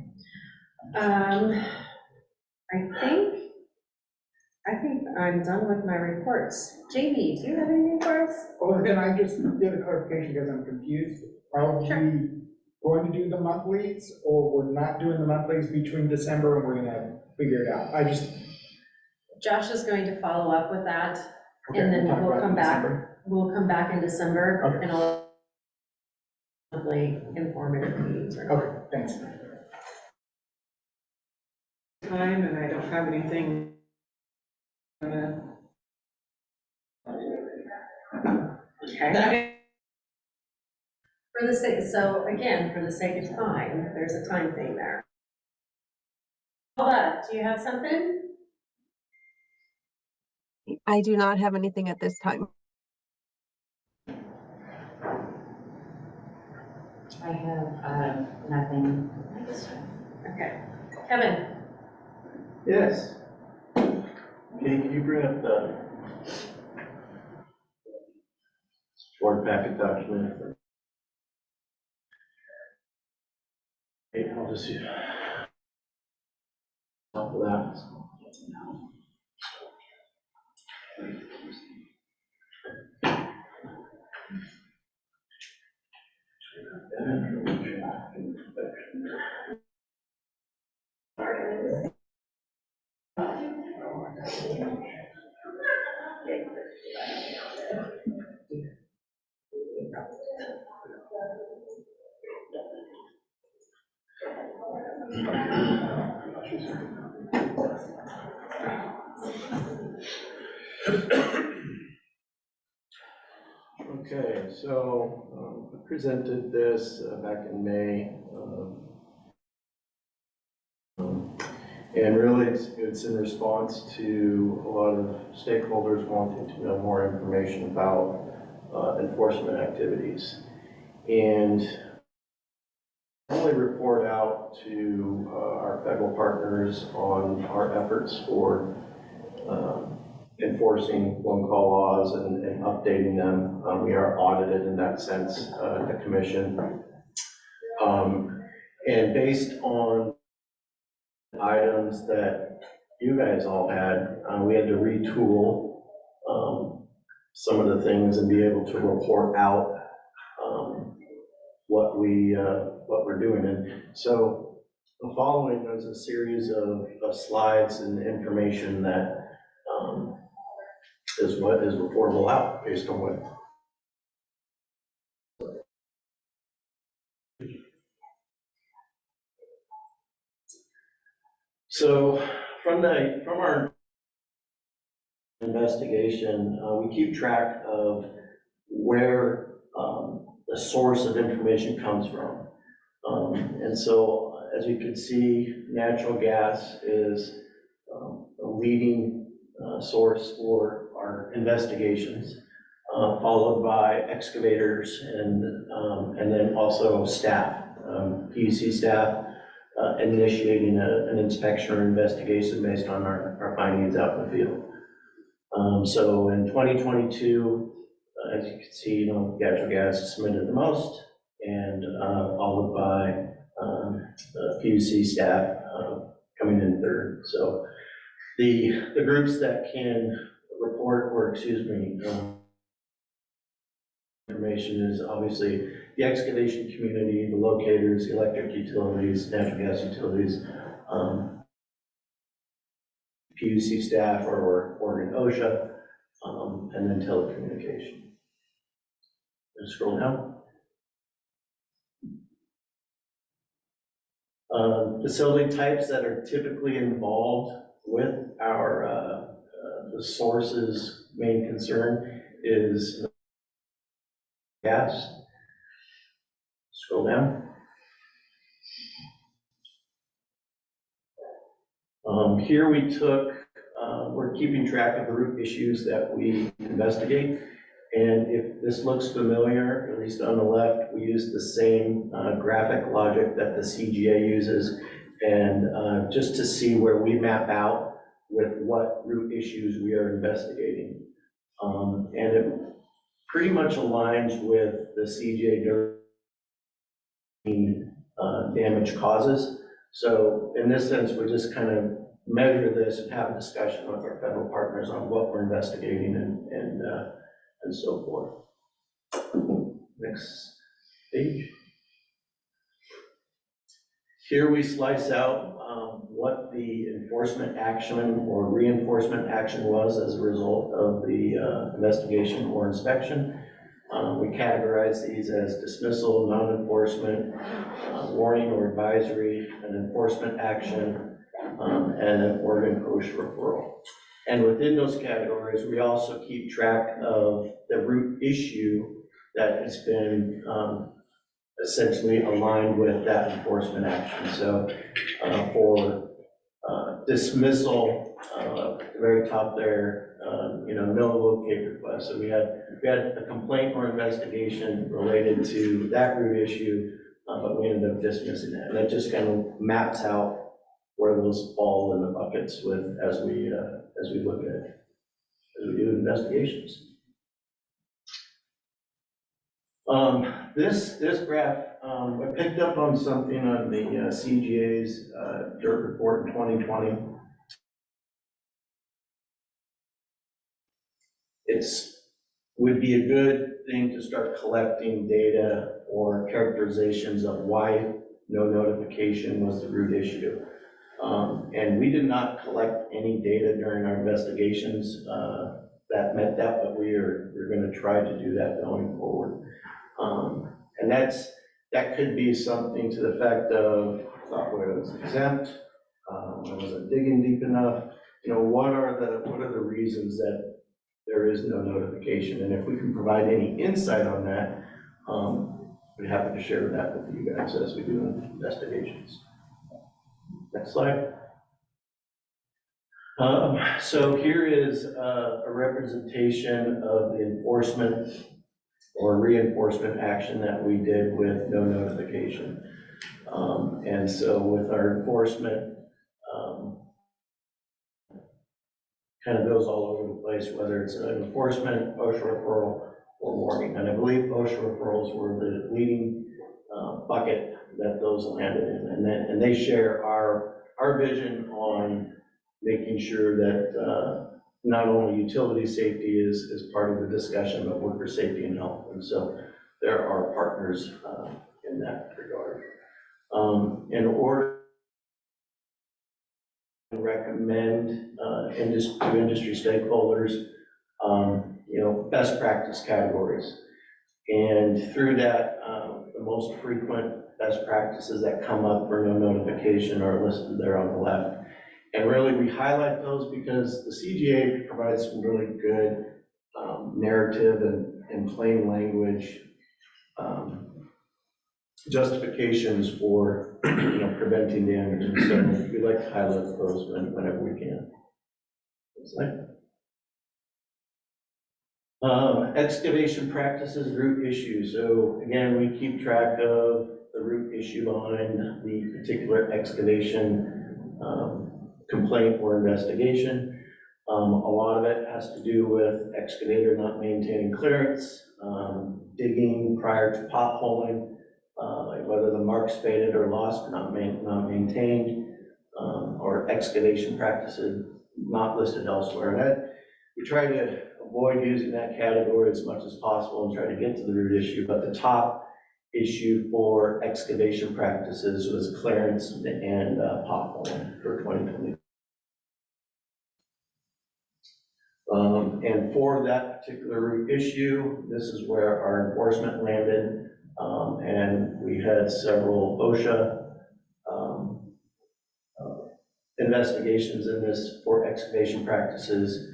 I think I'm done with my reports. Jamie, do you have anything for us?
Well, can I just get a clarification because I'm confused? Are we going to do the monthlies, or we're not doing the monthlies between December and we're going to figure it out?
Josh is going to follow up with that,
Okay,
and then
we'll talk
we'll
about
come
it in
back.
December.
We'll come back in December,
Okay.
and I'll monthly informative meetings.
Okay, thanks.
Time, and I don't have anything.
Okay. For the sake, so again, for the sake of time, there's a time thing there. Paula, do you have something?
I do not have anything at this time.
I have nothing at this time.
Okay. Kevin?
Yes. Can you bring up the board packet document? Okay, I'll just use help with that. Okay, so I presented this back in May. And really, it's in response to a lot of stakeholders wanting to know more information about enforcement activities. And only report out to our federal partners on our efforts for enforcing phone call laws and updating them. We are audited in that sense, the commission. And based on items that you guys all had, we had to retool some of the things and be able to report out what we're doing. And so the following is a series of slides and information that is what is reportable out based on what. So from our investigation, we keep track of where the source of information comes from. And so as you can see, natural gas is a leading source for our investigations, followed by excavators and then also staff, PUC staff, initiating an inspection or investigation based on our findings out in the field. So in 2022, as you can see, natural gas submitted the most, and followed by PUC staff coming in third. So the groups that can report, or excuse me, information is obviously the excavation community, the locators, the electric utilities, natural gas utilities, PUC staff or Oregon OSHA, and then telecommunication. Let's scroll down. Facility types that are typically involved with our the source's main concern is gas. Scroll down. Here we took, we're keeping track of the root issues that we investigate. And if this looks familiar, at least on the left, we use the same graphic logic that the CGA uses. And just to see where we map out with what root issues we are investigating. And it pretty much aligns with the CGA damage causes. So in this sense, we just kind of measure this and have a discussion with our federal partners on what we're investigating and so forth. Next page. Here we slice out what the enforcement action or reinforcement action was as a result of the investigation or inspection. We categorize these as dismissal, non-enforcement, warning or advisory, an enforcement action, and an Oregon OSHA referral. And within those categories, we also keep track of the root issue that has been essentially aligned with that enforcement action. So for dismissal, at the very top there, no locate request. So we had a complaint or investigation related to that root issue, but we ended up dismissing that. And that just kind of maps out where those fall in the buckets with, as we look at, as we do investigations. This graph, I picked up on something on the CGA's dirt report in 2020. Would be a good thing to start collecting data or characterizations of why no notification was the root issue. And we did not collect any data during our investigations that met that, but we're going to try to do that going forward. And that could be something to the effect of, software was exempt, I wasn't digging deep enough. What are the reasons that there is no notification? And if we can provide any insight on that, we're happy to share that with you guys as we do investigations. Next slide. So here is a representation of the enforcement or reinforcement action that we did with no notification. And so with our enforcement, kind of goes all over the place, whether it's an enforcement, OSHA referral, or warning. And I believe OSHA referrals were the leading bucket that those landed in. And they share our vision on making sure that not only utility safety is part of the discussion, but worker safety and health. And so there are partners in that regard. In order to recommend to industry stakeholders, best practice categories. And through that, the most frequent best practices that come up for no notification are listed there on the left. And really, we highlight those because the CGA provides some really good narrative and plain language justifications for preventing damage. And so we'd like to highlight those whenever we can. Excavation practices, root issue. So again, we keep track of the root issue behind the particular excavation complaint or investigation. A lot of it has to do with excavator not maintaining clearance, digging prior to potholing, whether the marks faded or lost, not maintained, or excavation practices not listed elsewhere. And that, we try to avoid using that category as much as possible and try to get to the root issue. But the top issue for excavation practices was clearance and potholing for 2020. And for that particular root issue, this is where our enforcement landed. And we had several OSHA investigations in this for excavation practices,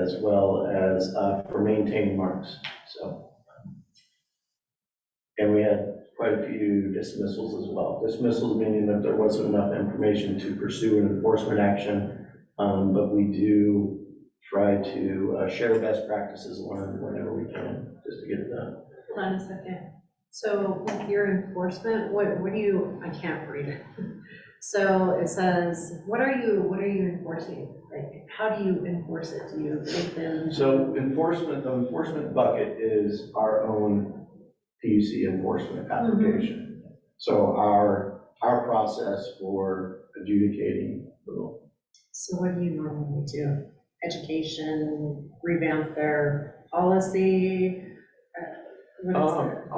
as well as for maintaining marks. So, and we had quite a few dismissals as well. Dismissals meaning that there wasn't enough information to pursue an enforcement action, but we do try to share best practices, learn whenever we can, just to get it done.
Hold on a second. So with your enforcement, what do you, I can't read it. So it says, what are you enforcing? Like, how do you enforce it? Do you take them?
So enforcement, the enforcement bucket is our own PUC enforcement application. So our process for adjudicating the rule.
So what do you normally do? Education, revamp their policy?
A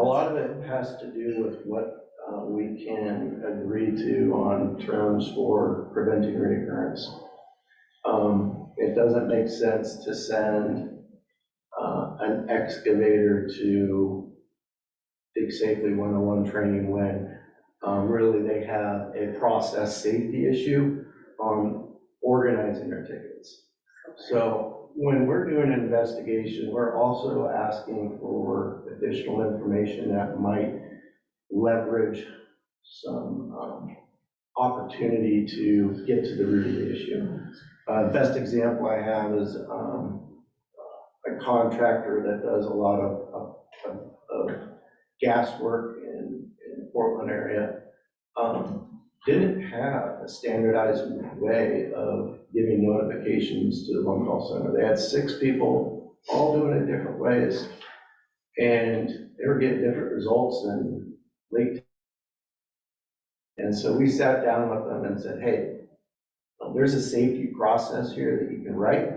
lot of it has to do with what we can agree to on terms for preventing reoccurrence. It doesn't make sense to send an excavator to Dig Safely 101 training when really they have a process safety issue on organizing their tickets. So when we're doing an investigation, we're also asking for additional information that might leverage some opportunity to get to the root of the issue. Best example I have is a contractor that does a lot of gas work in Portland area. didn't have a standardized way of giving notifications to the one call center. They had 6 people, all doing it different ways. And they were getting different results and late. And so we sat down with them and said, hey, there's a safety process here that you can write.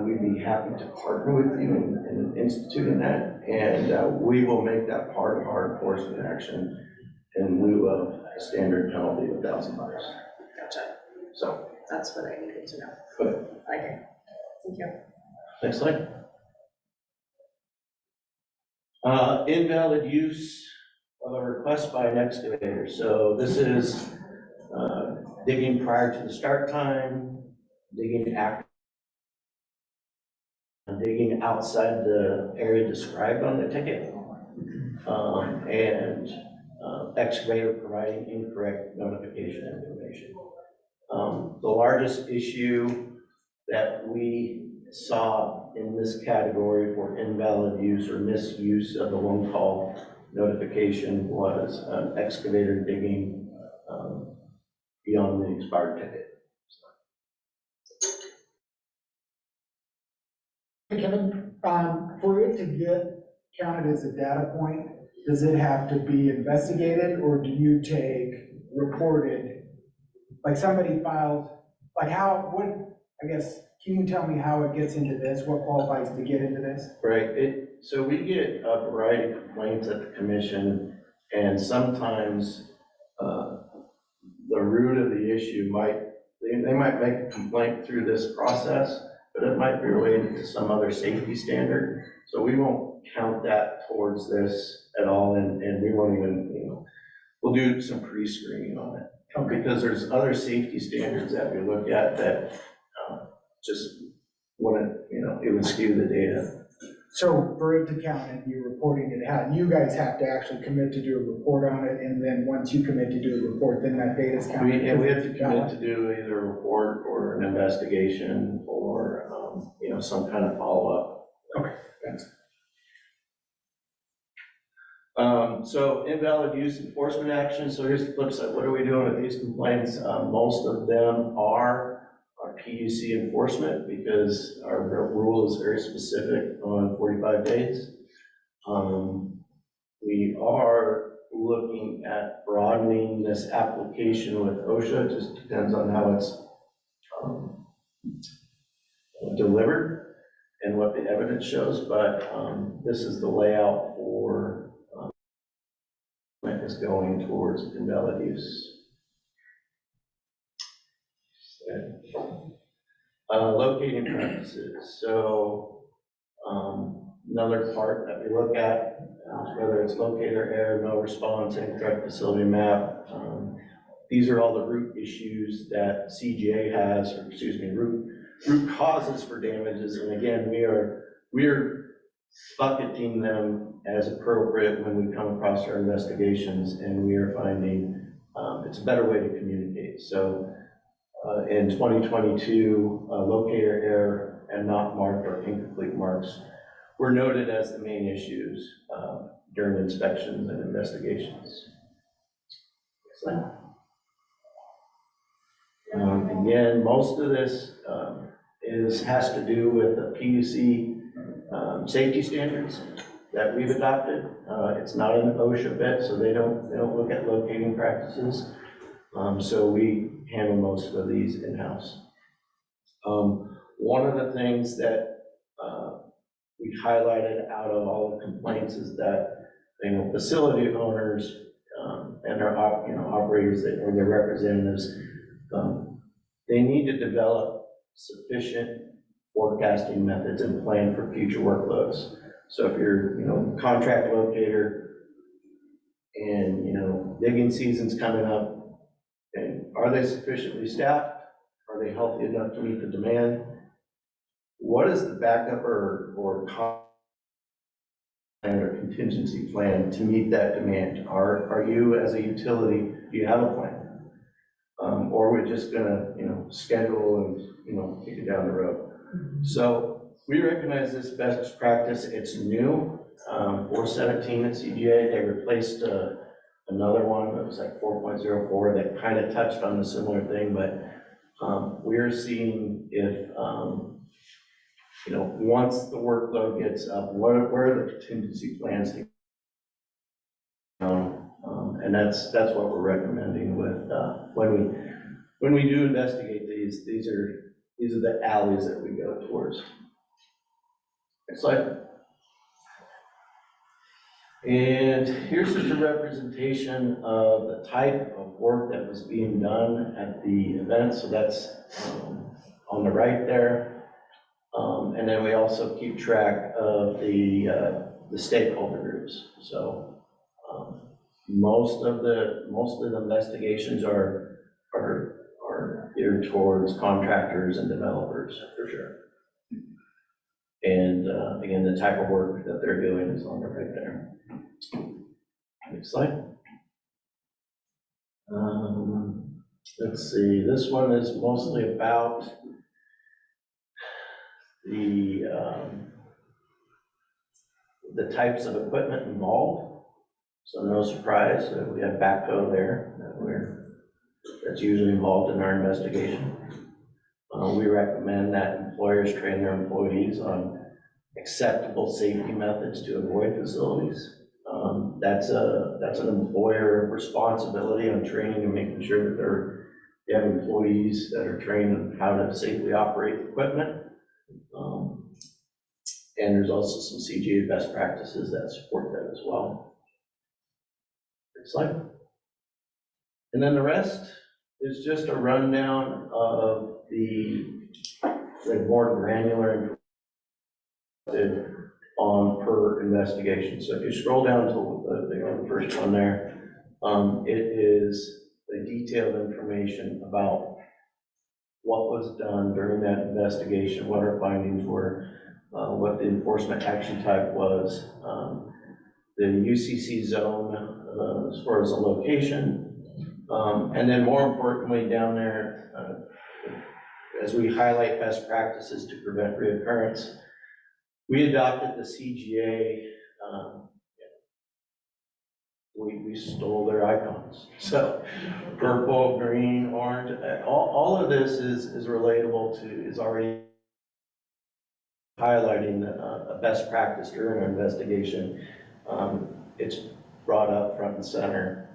We'd be happy to partner with you in instituting that. And we will make that part of our enforcement action in lieu of a standard penalty of $1,000.
Gotcha.
So.
That's what I needed to know.
Good.
Okay, thank you.
Next slide. Invalid use of a request by an excavator. So this is digging prior to the start time, digging after, digging outside the area described on the ticket, and excavator providing incorrect notification information. The largest issue that we saw in this category for invalid use or misuse of the one call notification was an excavator digging beyond the expired ticket.
Kevin, for it to get counted as a data point, does it have to be investigated, or do you take reported, like somebody filed, like how, what, I guess, can you tell me how it gets into this, what qualifies to get into this?
Right, so we get a variety of complaints at the commission, and sometimes the root of the issue they might make a complaint through this process, but it might be related to some other safety standard. So we won't count that towards this at all, and we won't even, we'll do some pre-screening on it. Okay. Because there's other safety standards that we look at that just wouldn't, it would skew the data.
So for it to count and you're reporting it out, you guys have to actually commit to do a report on it, and then once you commit to do a report, then that data's counted.
We have to commit to do either a report or an investigation or, some kind of follow-up.
Okay, thanks.
So invalid use enforcement action. So here's the flip side. What are we doing with these complaints? Most of them are PUC enforcement because our rule is very specific on 45 days. We are looking at broadening this application with OSHA. It just depends on how it's delivered and what the evidence shows, but this is the layout for is going towards invalid use. Locating practices. So another part that we look at is whether it's locator error, no response, incorrect facility map. These are all the root issues that CGA has, or excuse me, root causes for damages. And again, we are bucketing them as appropriate when we come across our investigations, and we are finding it's a better way to communicate. So in 2022, locator error and not marked or incomplete marks were noted as the main issues during inspections and investigations. So, again, most of this has to do with the PUC safety standards that we've adopted. It's not an OSHA bit, so they don't look at locating practices. So we handle most of these in-house. One of the things that we highlighted out of all the complaints is that facility owners and their operators or their representatives, they need to develop sufficient forecasting methods and plan for future workloads. So if you're contract locator and digging season's coming up, and are they sufficiently staffed? Are they healthy enough to meet the demand? What is the backup or plan or contingency plan to meet that demand? Are you as a utility, do you have a plan? Or are we just gonna schedule and kick it down the road? So we recognize this best practice. It's new. 417 at CGA, they replaced a another one that was like 4.04 that kind of touched on a similar thing, but we're seeing if, once the workload gets up, where are the contingency plans to and that's what we're recommending with, when we do investigate these are the alleys that we go towards. Next slide. And here's just a representation of the type of work that was being done at the event. So that's on the right there. And then we also keep track of the stakeholder groups. So most of the investigations are geared towards contractors and developers for sure. And again, the type of work that they're doing is on the right there. Next slide. Let's see, this one is mostly about the types of equipment involved. So no surprise, we have backhoe there that's usually involved in our investigation. We recommend that employers train their employees on acceptable safety methods to avoid facilities. That's an employer responsibility on training and making sure that they have employees that are trained on how to safely operate equipment. And there's also some CGA best practices that support that as well. Next slide. And then the rest is just a rundown of the more granular information on per investigation. So if you scroll down to the first one there, it is the detailed information about what was done during that investigation, what our findings were, what the enforcement action type was, the UCC zone as far as the location, and then more importantly down there, as we highlight best practices to prevent reoccurrence, we adopted the CGA, we stole their icons. So purple, green, orange, all of this is relatable to, is already highlighting a best practice during our investigation. It's brought up front and center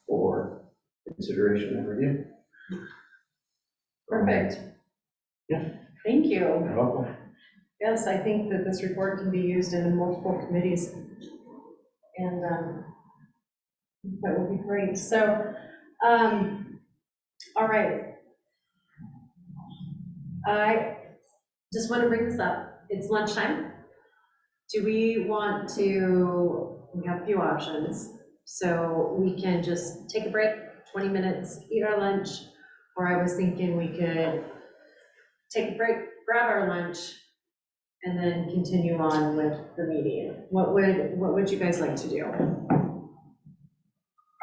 for consideration and review.
Perfect.
Yeah.
Thank you.
You're welcome.
Yes, I think that this report can be used in multiple committees, and that would be great. So, all right. I just want to bring this up. It's lunchtime. Do we want to, we have a few options. So we can just take a break, 20 minutes, eat our lunch, or I was thinking we could take a break, grab our lunch, and then continue on with the meeting. What would you guys like to do?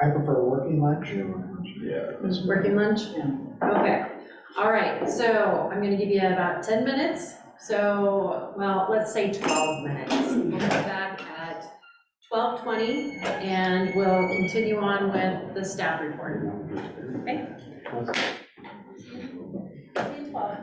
I prefer working lunch.
Yeah.
Working lunch? Okay. All right, so I'm gonna give you about 10 minutes. So, well, let's say 12 minutes. We'll be back at 12:20 and we'll continue on with the staff report. Okay? See you in 12.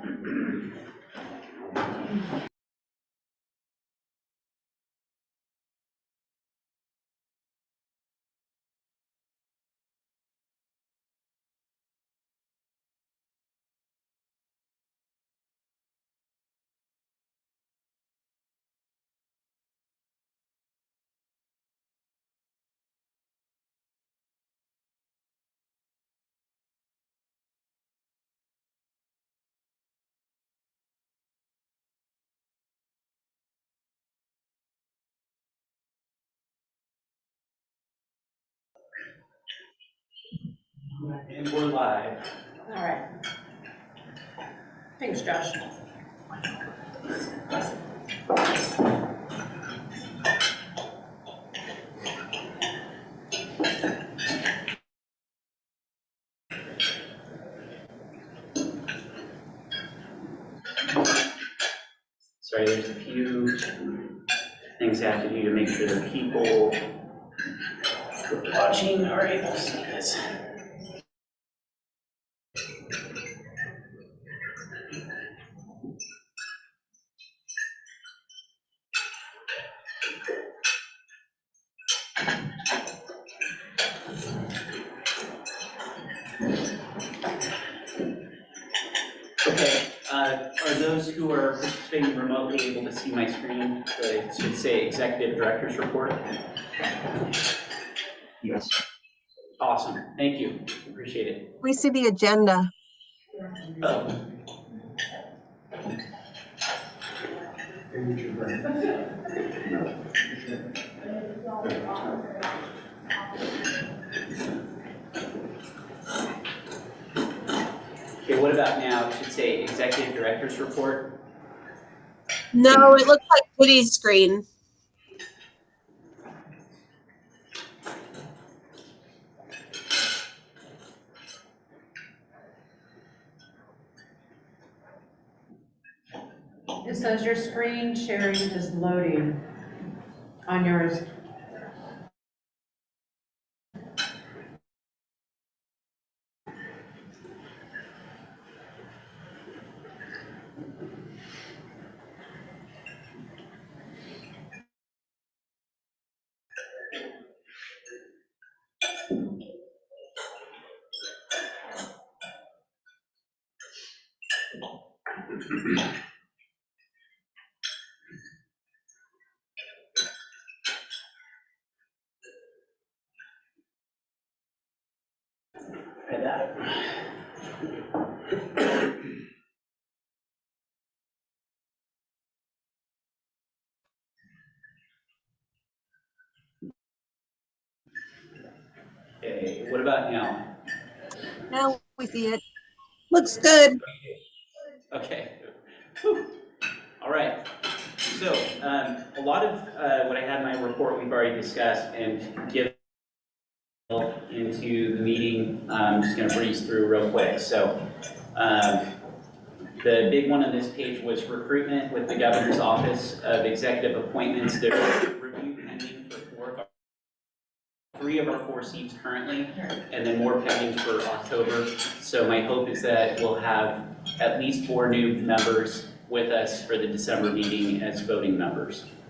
And we're live.
All right. Thanks, Josh.
Sorry, there's a few things I have to do to make sure the people watching are able to see this. Okay, are those who are participating remotely able to see my screen? It should say Executive Director's Report.
Yes.
Awesome, thank you, appreciate it.
We see the agenda.
Oh. Okay, what about now? It should say Executive Director's Report.
No, it looks like Kitty's screen.
It says your screen sharing is loading on yours.
Try that. Okay, what about now?
Now we see it.
Looks good.
Okay. Whew. All right. So a lot of what I had in my report we've already discussed and given into the meeting. I'm just going to breeze through real quick. So the big one on this page was recruitment with the governor's office of executive appointments. There's review pending for 3 of our 4 seats currently, and then more pending for October. So my hope is that we'll have at least 4 new members with us for the December meeting as voting members.